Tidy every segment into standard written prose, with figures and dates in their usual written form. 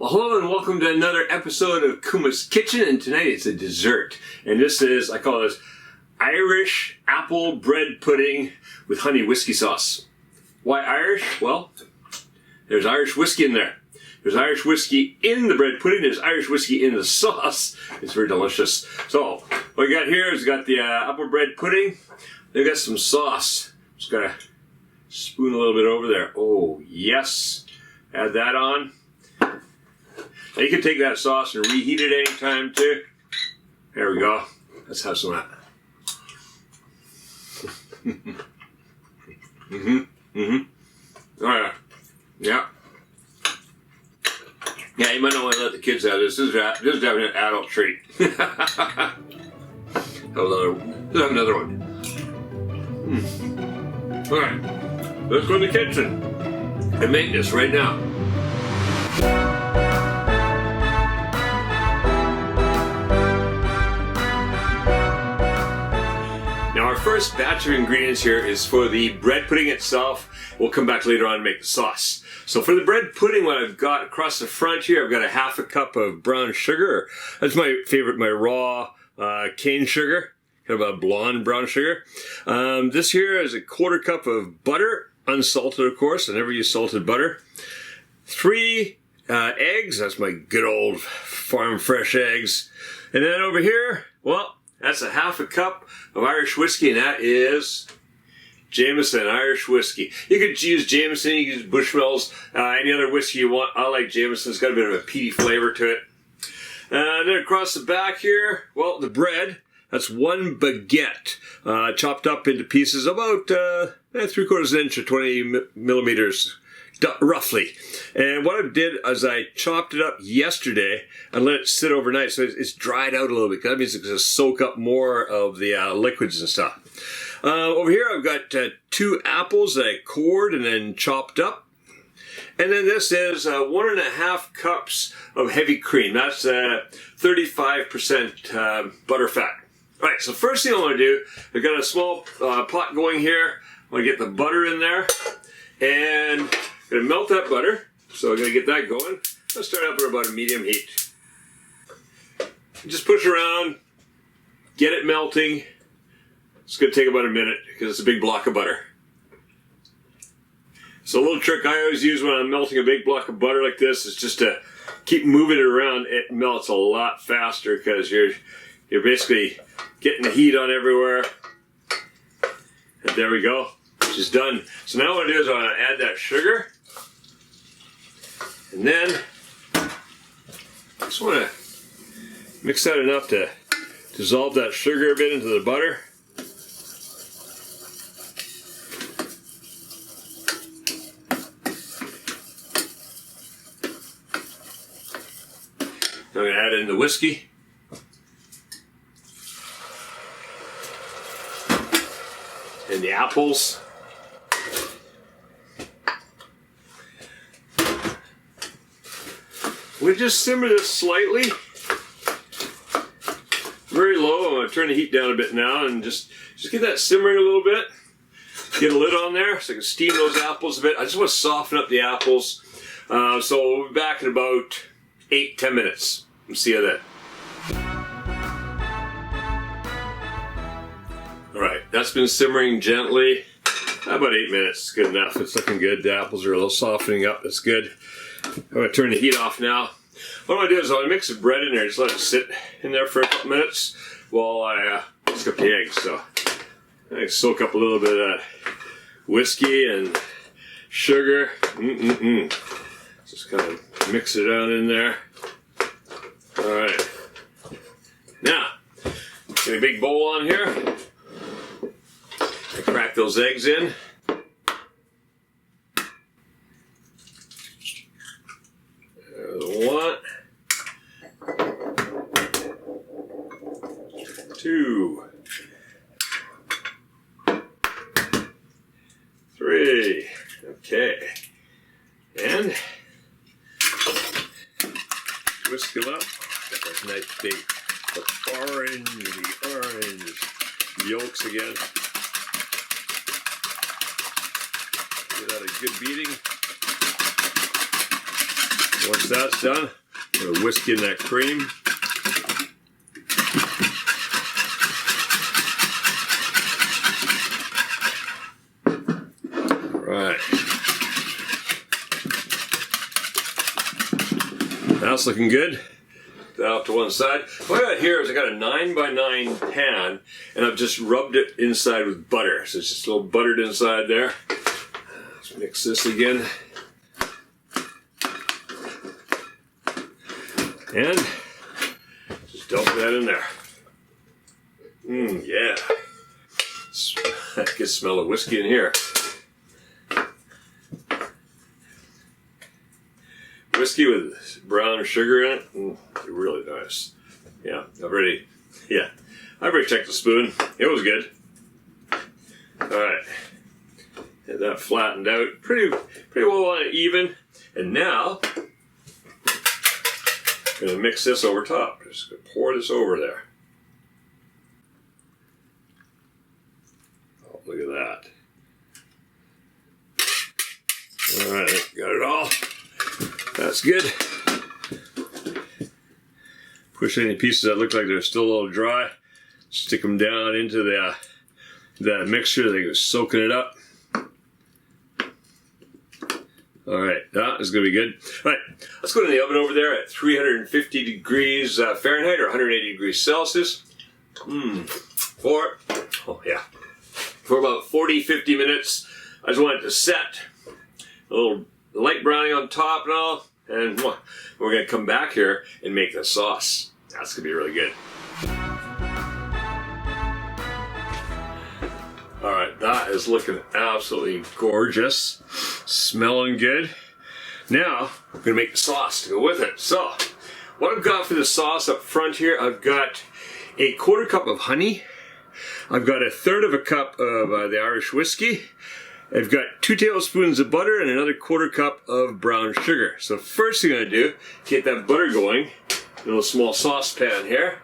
Well, hello and welcome to another episode of Kuma's Kitchen, and tonight it's a dessert. And this is, I call this Irish apple bread pudding with honey whiskey sauce. Why Irish? Well, there's Irish whiskey in there. There's Irish whiskey in the bread pudding. There's Irish whiskey in the sauce. It's very delicious. So, what we got here is got the apple bread pudding. They've got some sauce. Just gotta spoon a little bit over there. Oh, yes. Add that on. Now you can take that sauce and reheat it anytime too. There we go. Let's have some of that. Oh yeah. Yeah. Yeah, you might not want to let the kids have this. This is definitely an adult treat. Let's have another one. Alright. Let's go in the kitchen and make this right now. Now our first batch of ingredients here is for the bread pudding itself. We'll come back later on and make the sauce. So for the bread pudding, what I've got across the front here, I've got a half a cup of brown sugar. That's my favorite, my raw cane sugar, kind of a blonde brown sugar. This here is a quarter cup of butter, unsalted of course. I never use salted butter. 3 eggs, that's my good old farm fresh eggs. And then over here, well, that's a half a cup of Irish whiskey, and that is Jameson Irish whiskey. You could use Jameson, you could use Bushmills, any other whiskey you want. I like Jameson. It's got a bit of a peaty flavor to it. And then across the back here, well, the bread, that's 1 baguette, chopped up into pieces about 3/4 inch or 20 millimeters, roughly. And what I did is I chopped it up yesterday and let it sit overnight so it's dried out a little bit. That means it's going to soak up more of the liquids and stuff. Over here I've got 2 apples that I cored and then chopped up. And then this is 1.5 cups of heavy cream. That's 35% butter fat. All right, so first thing I want to do, I've got a small pot going here. I want to get the butter in there. And I'm going to melt that butter. So I'm going to get that going. Let's start up at about a medium heat. Just push around, get it melting. It's going to take about a minute because it's a big block of butter. So a little trick I always use when I'm melting a big block of butter like this is just to keep moving it around. It melts a lot faster because you're basically getting the heat on everywhere. And there we go. Which is done. So now what I do is I want to add that sugar. And then I just want to mix that enough to dissolve that sugar a bit into the butter. I'm going to add in the whiskey. And the apples. We just simmer this slightly. Very low. I'm going to turn the heat down a bit now and just get that simmering a little bit. Get a lid on there so I can steam those apples a bit. I just want to soften up the apples. So we'll be back in about 8-10 minutes. We'll see you then. Alright, that's been simmering gently. About 8 minutes. It's good enough. It's looking good. The apples are a little softening up. That's good. I'm going to turn the heat off now. What I'm going to do is I'm going to mix the bread in there. Just let it sit in there for a couple minutes while I whisk up the eggs. So I soak up a little bit of whiskey and sugar. Just kind of mix it down in there. Alright. Now, get a big bowl on here. I crack those eggs in. There's 1, 2, 3. Okay. And whisk them up. Got those nice big orange yolks again. Give that a good beating. Once that's done, we're gonna whisk in that cream. Right. That's looking good. That off to one side. What I got here is I got a 9x9 pan, and I've just rubbed it inside with butter. So it's just a little buttered inside there. Let's mix this again. And just dump that in there. Yeah. I can smell the whiskey in here. Whiskey with brown sugar in it, really nice. Yeah, I've already checked the spoon. It was good. All right, and that flattened out pretty well even. And now, I'm gonna mix this over top. Just gonna pour this over there. Oh, look at that. All right, got it all. That's good. Push any pieces that look like they're still a little dry. Stick them down into that mixture. They go soaking it up. All right, that is going to be good. All right, let's go to the oven over there at 350 degrees Fahrenheit or 180 degrees Celsius. For about 40-50 minutes. I just want it to set. A little light browning on top and all, and we're going to come back here and make the sauce. That's going to be really good. All right, that is looking absolutely gorgeous. Smelling good. Now, I'm going to make the sauce to go with it. So, what I've got for the sauce up front here, I've got a 1/4 cup of honey. I've got 1/3 cup of the Irish whiskey. I've got 2 tablespoons of butter and another 1/4 cup of brown sugar. So first thing I'm going to do, get that butter going in a little small saucepan here.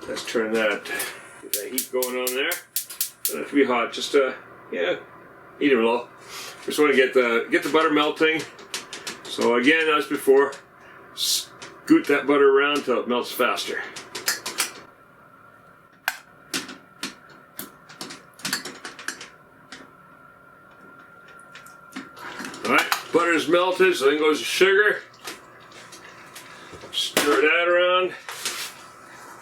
Let's turn that, get that heat going on there. Doesn't have to be hot, just heat it low. Just want to get the butter melting. So again, as before, scoot that butter around until it melts faster. Alright, butter's melted, so then goes the sugar. Stir that around.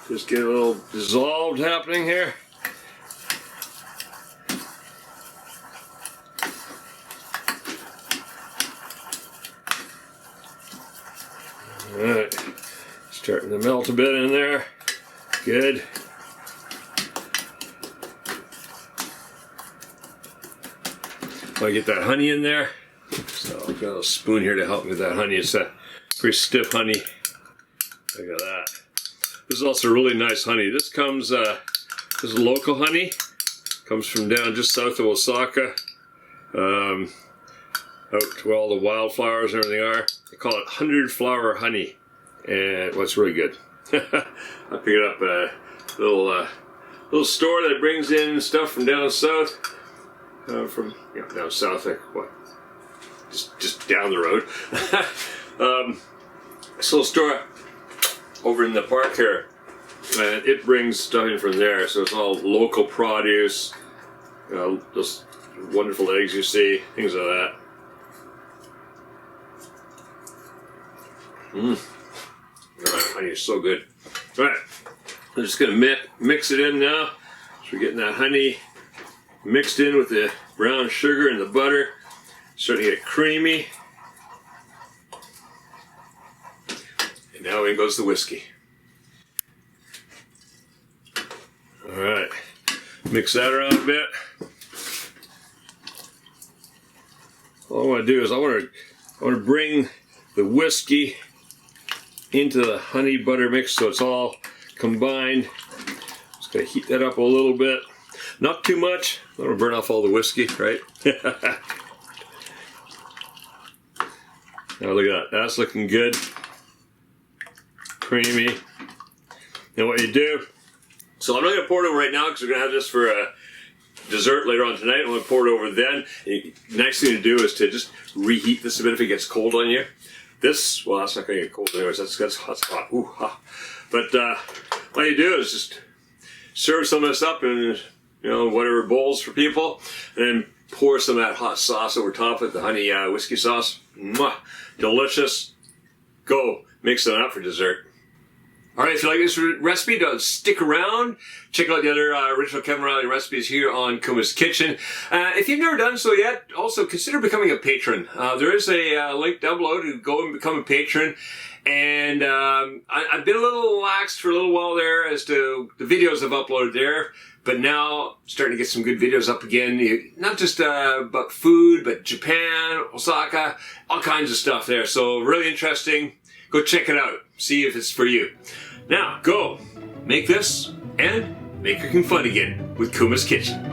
Just get a little dissolved happening here. Alright, starting to melt a bit in there. Good. I get that honey in there. So I've got a spoon here to help me with that honey. It's a pretty stiff honey. Look at that. This is also really nice honey. This comes, this is local honey. Comes from down just south of Osaka. Out to where all the wildflowers and everything are. They call it 100 flower honey. And it's really good. I picked it up at a little store that brings in stuff from down south. Down south, like what? Just down the road. This little store over in the park here, and it brings stuff in from there. So it's all local produce, those wonderful eggs you see, things like that. Honey is so good. All right, I'm just gonna mix it in now. So we're getting that honey mixed in with the brown sugar and the butter. Starting to get creamy. And now in goes the whiskey. Alright. Mix that around a bit. All I want to do is I want to bring the whiskey into the honey butter mix so it's all combined. Just going to heat that up a little bit. Not too much. I don't want to burn off all the whiskey, right? Now look at that. That's looking good. Creamy. And what you do, so I'm not going to pour it over right now because we're going to have this for a dessert later on tonight. I'm going to pour it over then. The nice thing to do is to just reheat this a bit if it gets cold on you. this, well, that's not going to get cold anyways. That's hot. Ooh, ha. But all you do is just serve some of this up in, whatever bowls for people, and then pour some of that hot sauce over top of the honey whiskey sauce. Mwah, delicious. Go mix it up for dessert. All right, if you like this recipe, don't stick around. Check out the other original Kevin Riley recipes here on Kuma's Kitchen. If you've never done so yet, also consider becoming a patron. There is a link down below to go and become a patron. And I've been a little lax for a little while there as to the videos I've uploaded there. But now, starting to get some good videos up again. Not just about food, but Japan, Osaka, all kinds of stuff there. So really interesting. Go check it out. See if it's for you. Now, go make this and make cooking fun again with Kuma's Kitchen.